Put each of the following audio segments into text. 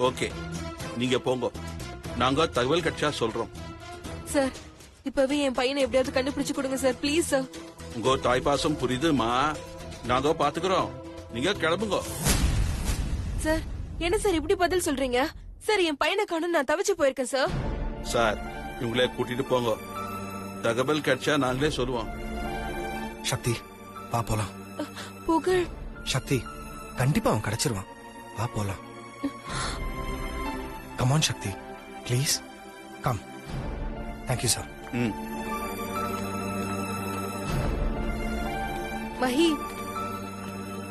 Okay, நீங்க போங்க. நாங்க தகவல் கிடைச்சா சொல்றோம். சார், இப்பவே என் பையனை எப்படியாவது கண்டுபிடிச்சு கொடுங்க சார், ப்ளீஸ் சார். உங்க தாய்ப்பாசம் புரியுதுமா, நாங்க பாத்துக்கிறோம். நீங்க கிளம்புங்க. சார், என்ன சார் இப்படி பதில் சொல்றீங்க? சார், என் பையனை காணோம், நான் தவிச்சு போயிருக்கேன் சார். சார், இவங்களே கூட்டிட்டு போங்க. தகவல் கிடைச்சா நாங்களே சொல்லுவோம். சக்தி, வா போலாம். புகழ். சக்தி, கண்டிப்பா அவன் கிடைச்சிருவான். வா போலாம். Come on Sakthi, please come. Thank you sir. Mahi,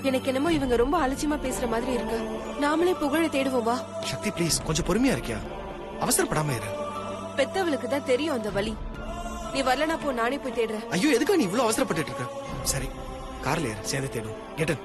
எனக்கு என்னமோ இவங்க ரொம்ப அலட்சியமா பேசுற மாதிரி இருக்கு. நாமளே புகழை தேடுவோம் வா. சக்தி ப்ளீஸ், கொஞ்சம் பொறுமையா இருக்கியா? அவசரப்படாம இரு. பெத்தவளுக்கு தான் தெரியும் அந்த வலி. நீ வரலனா போ, நானே போய் தேடுறேன். ஐயோ, எதுக்கா நீ இவ்வளவு அவசரப்பட்டு இருக்க? சரி, கார்ல ஏறு, சேர்ந்து தேடும். Get in.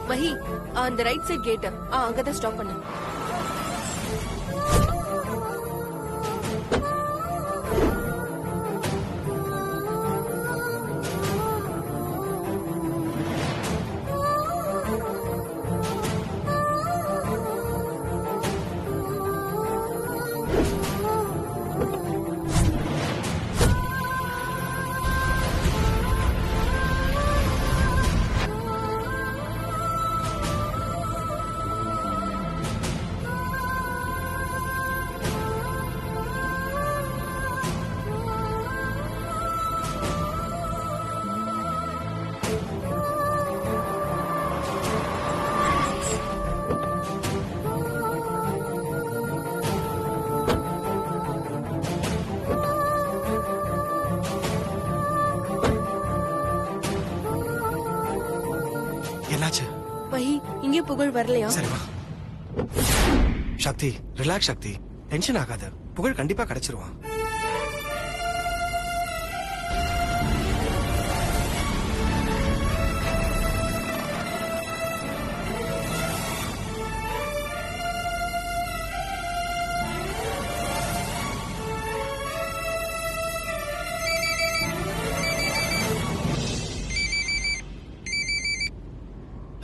மஹி, அந்த ரைட் சைட் கேட் அங்கதான் ஸ்டாப் பண்ணு. என்னாச்சு? மஹி, இங்கே புகழ் வரலையா? சரி வா. சக்தி, ரிலாக்ஸ் சக்தி, டென்ஷன் ஆகாத. புகழ் கண்டிப்பா கிடைச்சிருவான்.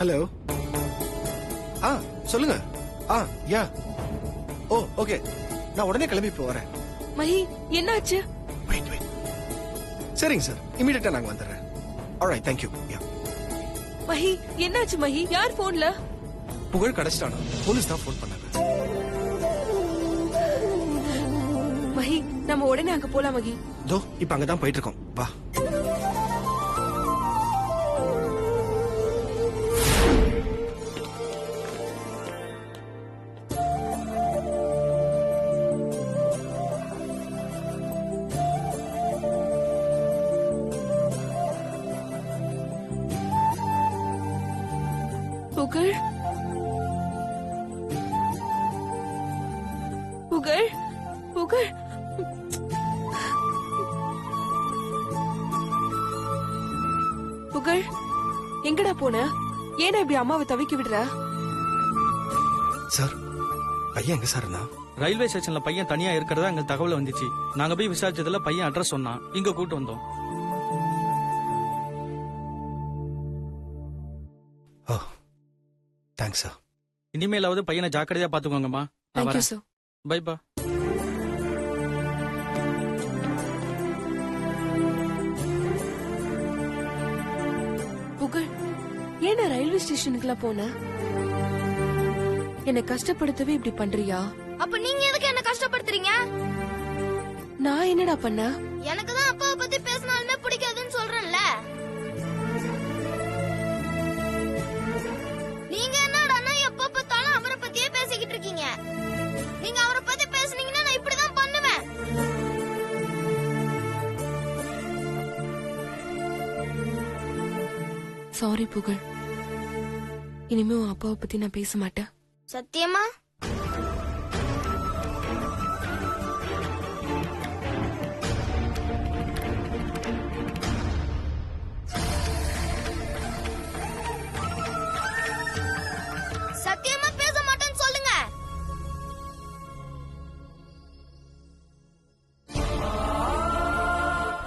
ஹலோ. சொல்லுங்க. யா. ஓ, ஓகே. நான் உடனே கிளம்பி இப்போ வரேன். மஹி, என்னாச்சு? வெயிட். சரிங்க சார், இமிடியேட்டா நாங்க வந்துடுறேன். Alright, thank you. Yeah. Mahi, என்னாச்சு மஹி? யார் போன்ல? புகழ் கிடைச்சிட்டானா? போலீஸ் தான் போன் பண்ணாங்க. மஹி, நம்ம உடனே அங்க போலாம் மஹி. தோ இப்ப அங்கதான் போயிட்டு இருக்கோம். வா. புகழ், புகழ், புகழ். புகழ், எங்கடா போன? ஏன்னா இப்படி அம்மாவை தவிக்க விடுற? சார், பையன் எங்க சார் இருந்தா? ரயில்வே ஸ்டேஷன்ல பையன் தனியா இருக்கிறதா எங்களுக்கு தகவல் வந்துச்சு. நாங்க போய் விசாரிச்சதுல பையன் அட்ரஸ் சொன்னான். இங்க கூட்டு வந்தோம். ஓ, தேங்க்ஸ் சார். இனிமேலாவது பையனை ஜாக்கிரதையா பாத்துக்கோங்கம்மா. Thank you sir. பைப்பா. புகழ், ஏன்னா ரயில்வே ஸ்டேஷனுக்குலாம் போன? என்ன கஷ்டப்படுத்தவே இப்படி பண்றியா? அப்ப நீங்க எதுக்கு என்ன கஷ்டப்படுத்துறீங்க? நான் என்னடா பண்ண? எனக்கு தான் அப்பாவை பத்தி பேசினாலுமே பிடிக்காதுன்னு சொல்றேன்ல. நீங்க என்னடான்னா எப்ப பார்த்தாலும் அவரை பத்தியே பேசிக்கிட்டு இருக்கீங்க. நீங்க அவரை பத்தி பேசுனீங்கன்னா நான் இப்படிதான் பண்ணுவேன். சாரி புகழ், இனிமே உன் அப்பாவை பத்தி நான் பேச மாட்டேன். சத்தியமா?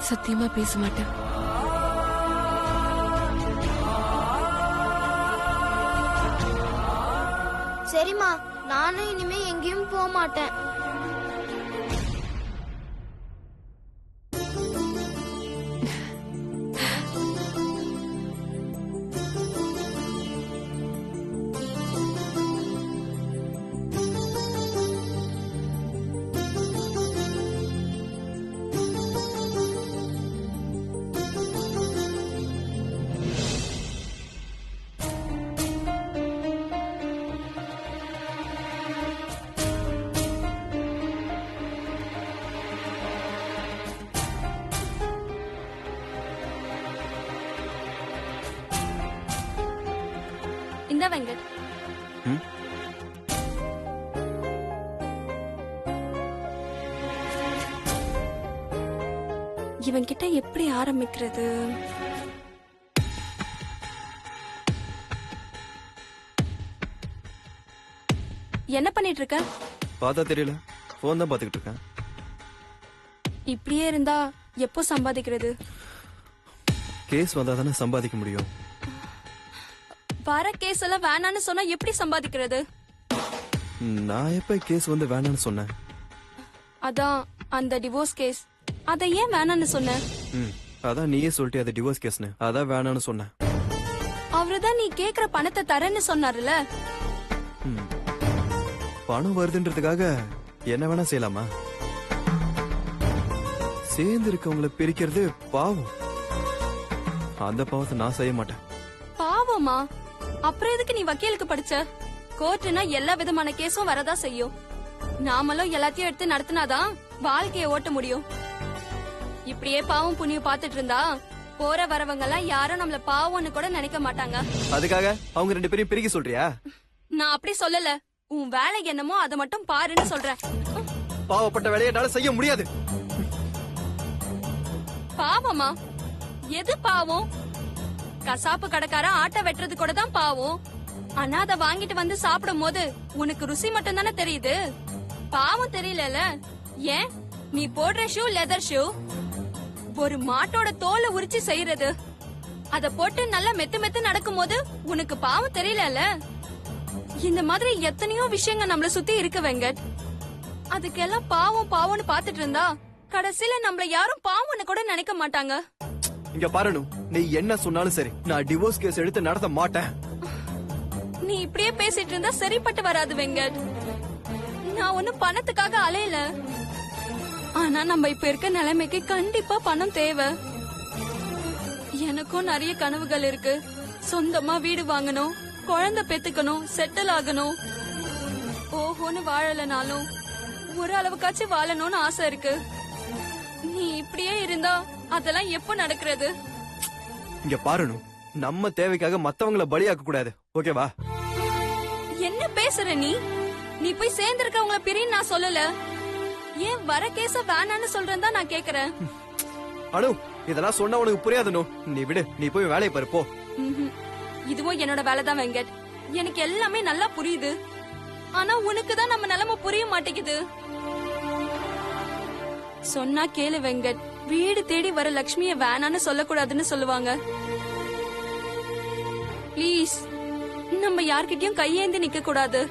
சத்தியமா பேச மாட்டேன். சரிம்மா, நானும் இனிமே எங்கேயும் போக மாட்டேன். இந்த வெங்கட், ம்? இவன் கிட்ட எப்படி ஆரம்பிக்கிறது? என்ன பண்ணிட்டு இருக்க? பார்த்தா தெரியல, போன் தான் பாத்துக்கிட்டு இருக்கேன். இப்படியே இருந்தா எப்போ சம்பாதிக்கிறது? கேஸ் வந்தா தானே சம்பாதிக்க முடியும். வர கேஸ் எல்லாம் வேணான்னு சொன்னா எப்படி சம்பாதிக்கிறது? நான் எப்ப கேஸ் வந்து வேணாம்னு சொன்னேன்? அதான் அந்த டிவோர்ஸ் கேஸ். அத ஏன் வேணான்னு சொன்ன? அதான் நீயே சொல்லிட்டு அது டிவோர்ஸ் கேஸ்னு, அதான் வேணாம்னு சொன்னேன். அவருதான் நீ கேக்குற பணத்தை தரேன்னு சொன்னாருல. பணம் வருதுன்றதுக்காக என்ன வேணா செய்யலாமா? சேர்ந்து இருக்கவங்களை பிரிக்கிறது பாவம். அந்த பாவத்தை நான் செய்ய மாட்டேன். பாவமா? அப்புறம் எதுக்கு நீ வக்கீலுக்கு படிச்ச? கோர்ட்டுனா எல்லா விதமான கேஸும் வரதா செய்யும். நாமளும் எல்லாத்தையும் எடுத்து நடத்தினாதான் வாழ்க்கைய ஓட்ட முடியும். இப்படியே பாவம் புண்ணியம் பாத்துட்டு இருந்தா போற வரவங்க எல்லாம் யாரும் நம்மள பாவம்னு கூட நினைக்க மாட்டாங்க. அதுக்காக அவங்க ரெண்டு பேரையும் பிரிக்க சொல்றியா? நான் அப்படி சொல்லல. உன் வேலை என்னமோ அதை மட்டும் பாருன்னு சொல்றேன். பாவப்பட்ட வேலையை என்னால செய்ய முடியாது. பாவமா? எது பாவம்? கசாப்பு கடைக்கார ஆட்டை வெட்டுறது கூட தான் பாவம். ஆனா அதை வாங்கிட்டு வந்து சாப்பிடும் போது உனக்கு ருசி மட்டும் தானே தெரியுது, பாவம் தெரியல. ஏன் நீ போடுற ஷூ லெதர் ஷூ, ஒரு மாட்டோட தோலை உரிச்சு செய்யறது, அத போட்டு நல்லா மெத்து மெத்து நடக்கும் போது உனக்கு பாவம் தெரியல. இந்த மாதிரி எத்தனையோ விஷயங்கள் நம்மள சுத்தி இருக்கு வெங்கட். அதுக்கெல்லாம் பாவம் பாவம்னு பாத்துட்டு இருந்தா கடைசியில நம்மள யாரும் பாவம்னு கூட நினைக்க மாட்டாங்க. இங்க பாருனு, நீ என்ன சொன்னாலும் சரி, நான் டிவோர்ஸ் கேஸ் எடுத்து நடத்த மாட்டேன். நீ இப்படியே பேசிட்டு இருந்தா சரிப்பட்டு வராது வெங்கட். நான் ஒன்னும் பணத்துக்காக அலையல. ஆனா நம்ம இப்ப இருக்க நிலைமைக்கு கண்டிப்பா பணம் தேவை. எனக்கும் நிறைய கனவுகள் இருக்கு. சொந்தமா வீடு வாங்கணும், குழந்தை பெத்துக்கணும், செட்டில் ஆகணும். ஓஹோன்னு வாழலனாலும் ஒரு அளவுக்காச்சும் வாழணும்னு ஆசை இருக்கு. நீ இப்படியே இருந்தா அதெல்லாம் எப்ப நடக்கிறது? இங்க பாருனு, நம்ம தேவைக்காக மத்தவங்கள பலியாக்க கூடாது, ஓகேவா? என்ன பேசுற நீ? நீ போய் சேர்ந்திருக்கவங்கள பிரின்னு நான் சொல்லல. ஏன் வர கேஸ வேணான்னு சொல்றேன் தான் நான் கேக்குறேன். அனு, இதெல்லாம் சொன்னா உனக்கு புரியாதுனு. நீ விடு, நீ போய் வேலையை பாரு போ. இதுவும் என்னோட வேலை தான் வெங்கட். எனக்கு எல்லாமே நல்லா புரியுது. ஆனா உனக்கு தான் நம்ம நிலைமை புரிய மாட்டேங்குது. சொன்னா கேளு வெங்கட். வீடு தேடி வர லட்சுமிய வேணான்னு சொல்லக்கூடாதுன்னு சொல்லுவாங்க. ப்ளீஸ், நம்ம யார்கிட்டயும் கையேந்தி நிக்க கூடாது.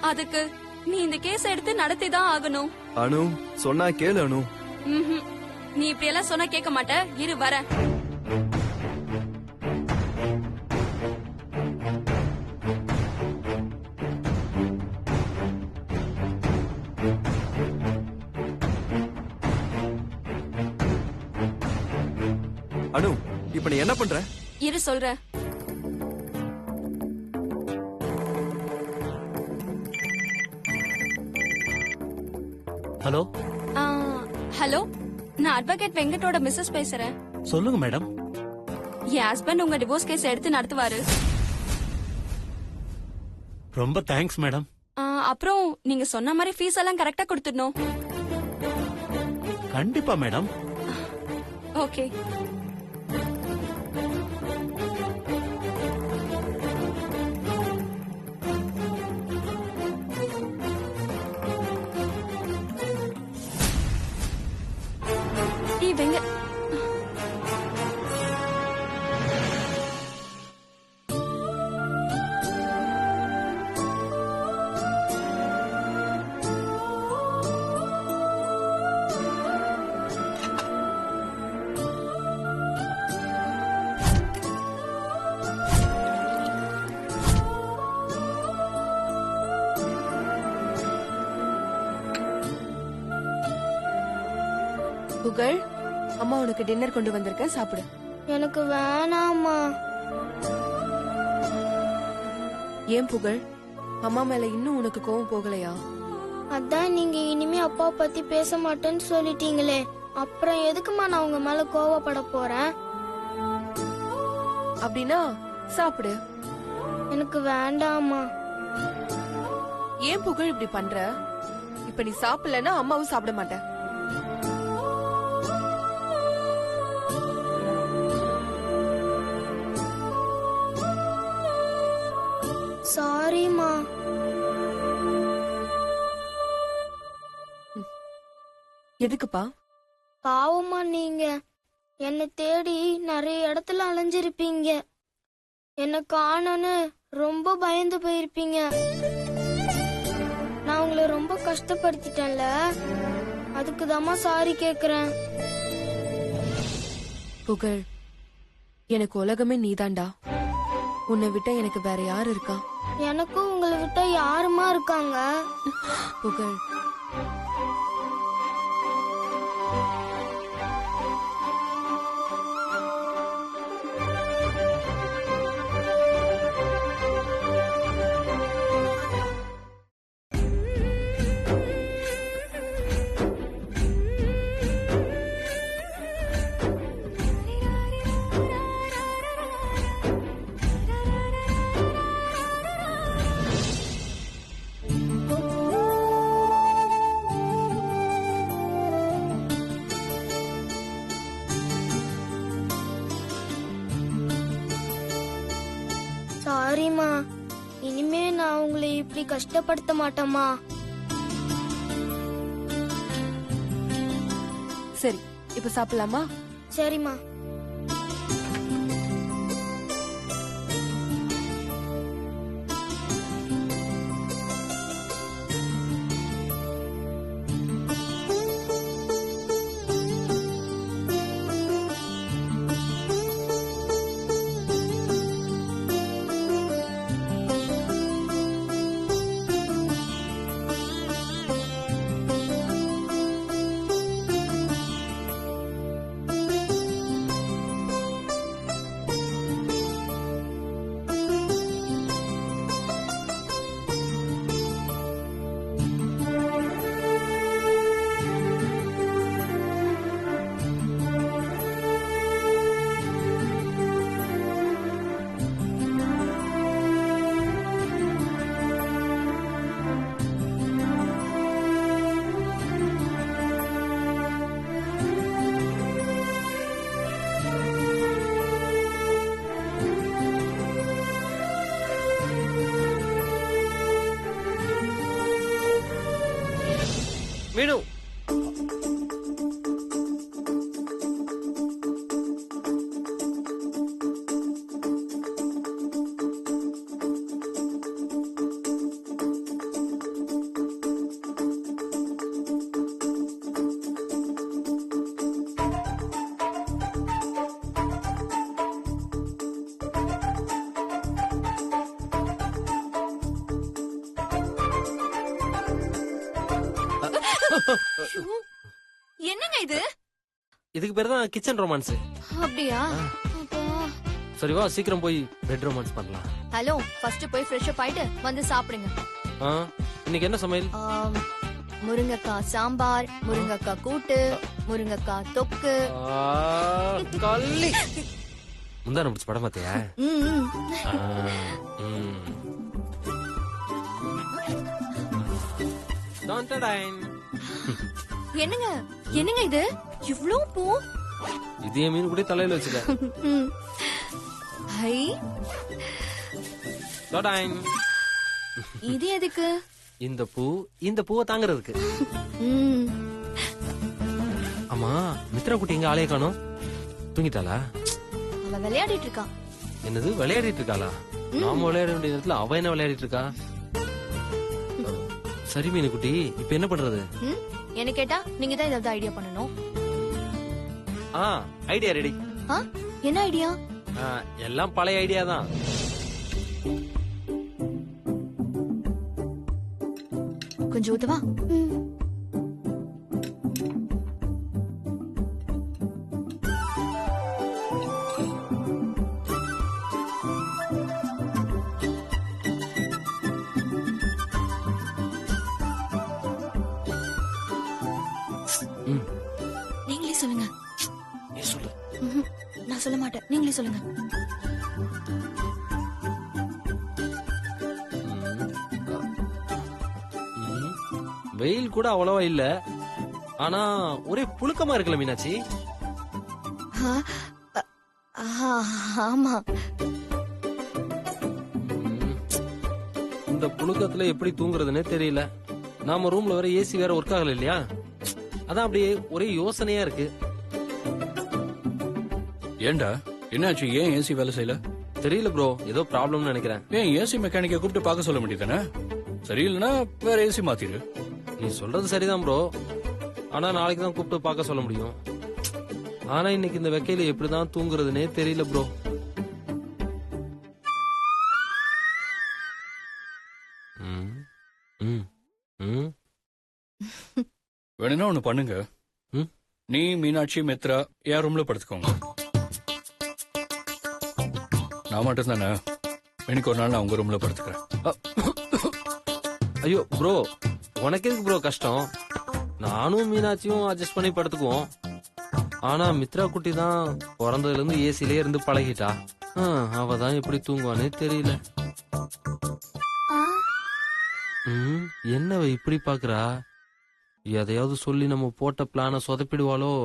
அதுக்கு நீ இந்த கேஸ் எடுத்து நடத்தி தான் ஆகணும். அனு, சொன்னா கேளு அனு. நீ இப்படி எல்லாம் சொன்னா கேட்க மாட்ட. இரு வர. அனு, இப்ப நீ என்ன பண்ற? இரு சொல்ற. ஹலோ. ஹலோ, நான் அட்வொகேட் வெங்கட்டோட மிஸ்ஸஸ் பேசுறேன். சொல்லுங்க மேடம். என் ஹஸ்பண்ட் உங்க டிவோர்ஸ் கேஸ் எடுத்து நடத்துவாரு. ரொம்ப தேங்க்ஸ் மேடம். அப்புறம் நீங்க சொன்ன மாதிரி ஃபீஸ் எல்லாம் கரெக்டா கொடுத்துடணும். கண்டிப்பா மேடம். ஓகே. வெங்கட், புகழ், அம்மா உனக்கு டின்னர் கொண்டு வந்திருக்கேன், சாப்பிடு. எனக்கு வேணாம்மா. ஏன் புகழ், அம்மா மேல இன்னும் உனக்கு கோவம் போகலையா? அதான் நீங்க இனிமே அப்பா பத்தி பேச மாட்டேன்னு சொல்லிட்டீங்களே, அப்புறம் எதுக்குமா நான் உங்க மேல கோவப்பட போறேன்? அப்படின்னா சாப்பிடு. எனக்கு வேண்டாம்மா. ஏன் புகழ் இப்படி பண்ற? இப்ப நீ சாப்பிடலன்னா அம்மாவும் சாப்பிட மாட்டேன். சாரிம்மா. எதுக்குப்பா? பாவமா நீங்க என்னை தேடி நிறைய இடத்துல அலைஞ்சிருப்பீங்க. என்ன காணோன்னு ரொம்ப பயந்து போயிருப்பீங்க. நான் உங்களை ரொம்ப கஷ்டப்படுத்திட்டேன்ல, அதுக்குதாம்மா சாரி கேக்குறேன். புகழ், எனக்கு உலகமே நீதாண்டா. உன்னை விட்டா எனக்கு வேற யாரு இருக்கா? எனக்கும் உங்களை விட்டா யாருமா இருக்காங்க? புகழ், சாரிம்மா. இனிமே நான் உங்களை இப்படி கஷ்டப்படுத்த மாட்டேம்மா. சரி, இப்ப சாப்பிடலாமா? சரிம்மா. மீனு, என்னங்க இது? இதுக்கு பேர் தான் கிச்சன் ரொமான்ஸ். அப்படியா? சரி வா, சீக்கிரம் போய் பெட் ரொமான்ஸ் பண்ணலாம். ஹலோ, ஃபர்ஸ்ட் போய் ஃப்ரெஷ் அப் ஆயிட்டு வந்து சாப்பிடுங்க. இன்னைக்கு என்ன சமையல்? முருங்கக்காய் சாம்பார், முருங்கக்காய் கூட்டு, முருங்கக்காய் தொக்கு. கள்ளி முந்தான பிடிச்ச படம் பார்த்தியா? என்னங்க என்னங்க இது? இவ்ளோ பூ? இதே மீன் கூட தலையில வச்சுக்க. ஹை, இது எதுக்கு? இந்த பூவை தாங்கறதுக்கு. ஆமா, மித்ரா குட்டி எங்க ஆளைய காணோம்? தூங்கிட்டாளா? அவ விளையாடிட்டு இருக்கா. என்னது, விளையாடிட்டு இருக்காளா? நாம விளையாட வேண்டிய நேரத்துல அவ என்ன விளையாடிட்டு இருக்கா? சரி மீனு குட்டி, இப்ப என்ன பண்றது? என்ன கேட்டா நீங்க தான் ஏதாவது ஐடியா பண்ணணும். Idea ready. என்ன ஐடியா? எல்லாம் பழைய ஐடியா தான். கொஞ்சம் ஊத்தவா? நான் சொல்ல மாட்டேன், நீங்களே சொல்லுங்க. வெயில் கூட அவ்வளவா இல்ல, ஆனா ஒரே புழுக்கமா இருக்குல்ல மீனாட்சி? ஆ, ஆமா. இந்த புழுக்கத்துல எப்படி தூங்குறதுன்னே தெரியல. நாம ரூம்ல வேற ஏசி வேற ஒர்க் ஆகல இல்லையா, அதான் அப்படியே ஒரே யோசனையா இருக்கு. ஏண்டா என்னாச்சு? ஏன் ஏசி வேலை செய்யல? தெரியல ப்ரோ, ஏதோ ப்ராப்ளம்னு நினைக்கிறேன். ஏன் ஏசி மெக்கானிக்க கூப்பிட்டு பார்க்க சொல்ல முடியுதானே? சரியில்லைன்னா வேற ஏசி மாத்திரு. நீ சொல்றது சரிதான் ப்ரோ, ஆனா நாளைக்கு தான் கூப்பிட்டு பார்க்க சொல்ல முடியும். ஆனா இன்னைக்கு இந்த வெக்கையில எப்படிதான் தூங்குறதுன்னே தெரியல ப்ரோ. வேணும்னா ஒண்ணு பண்ணுங்க. நீ, மீனாட்சி, மித்ரா என் ரூம்ல படுத்துக்கோங்க. நான் மட்டும் தானே, எனக்கு ஒரு நாள் நான் உங்க ரூம்ல படுத்துக்கிறேன். ஐயோ ப்ரோ, உனக்கு எதுக்கு ப்ரோ கஷ்டம்? நானும் மீனாட்சியும் அட்ஜஸ்ட் பண்ணி படுத்துக்குவோம். ஆனா மித்ரா குட்டி தான் பிறந்ததுல இருந்து ஏசிலே இருந்து பழகிட்டா. அவ தான் எப்படி தூங்குவானே தெரியல. என்னவ இப்படி பாக்குறா? எதையாவது சொல்லி நம்ம போட்ட பிளான சொதப்பிடுவாளோ?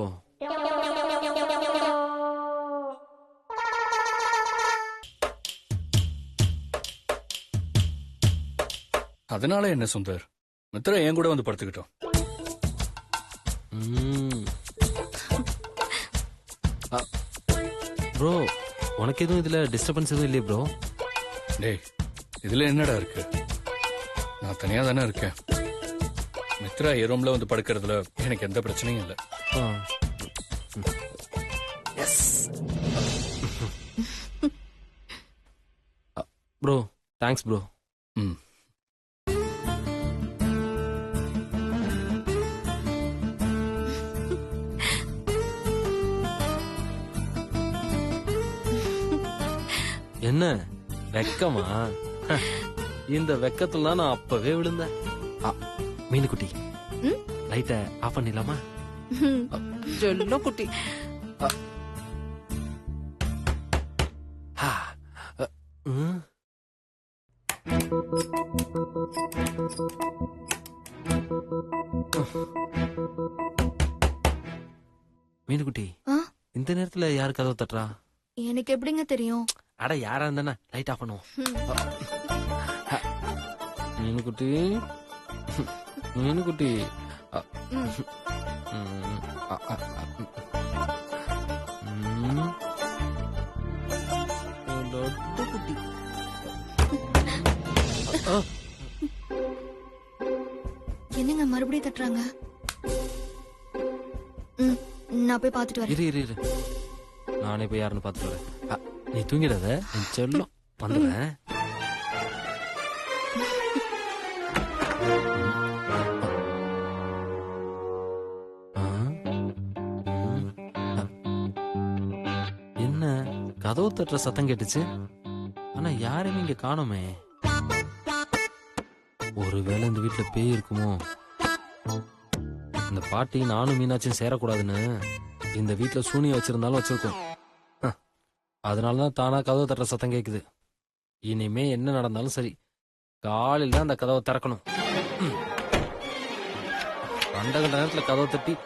அதனால என்ன சுந்தர், மித்ரா என் கூட வந்து படுத்துக்கிட்டோம். ப்ரோ, உனக்கு எதுவும் இதுல டிஸ்டர்பன்ஸ் எதுவும் இல்லையே ப்ரோ? டேய், இதுல என்னடா இருக்கு? நான் தனியா தானே இருக்கேன். மித்ரா என் ரூம்ல வந்து படுக்கிறதுல எனக்கு எந்த பிரச்சனையும் இல்லை. Bro thanks bro. என்ன வெக்கமா? இந்த வெக்கத்துல தான் நான் அப்பவே விழுந்தேன். மீனுக்குட்டி, லைட்ட ஆஃப் பண்ணிடலாமா? செல்ல குட்டி. மீனுக்குட்டி, இந்த நேரத்துல யாரு கதவை தட்டுறா? எனக்கு எப்படிங்க தெரியும்? அட யாரா இருந்தானே லைட் ஆஃப் பண்ணுவோம். மீனுக்குட்டி, மீனுக்குட்டி. என்னங்க மறுபடியும் தட்டுறாங்க? நான் போய் பாத்துட்டு வரேன். இரு இரு, நானே போய் யாருன்னு பாத்துட்டு வரேன். நீ தூங்கிடாத, நீ சொல்லும் வந்துடுறேன். என்ன கதவு தட்டுற சத்தம் கேட்டுச்சு, ஆனா யாரையும் இங்க காணோமே. ஒருவேளை இந்த வீட்டுல பேய் இருக்குமோ? இந்த பாட்டி நானும் மீனாட்சியும் சேரக்கூடாதுன்னு இந்த வீட்டுல சூனியம் வச்சிருந்தாலும் வச்சிருக்கோம். அதனாலதான் தானா கதவை தட்டுற சத்தம் கேக்குது. இனிமே என்ன நடந்தாலும் சரி, காலையில் தான் அந்த கதவை திறக்கணும். கண்ட நேரத்துல கதவை தட்டி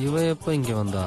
இவ எப்ப இங்க வந்தா?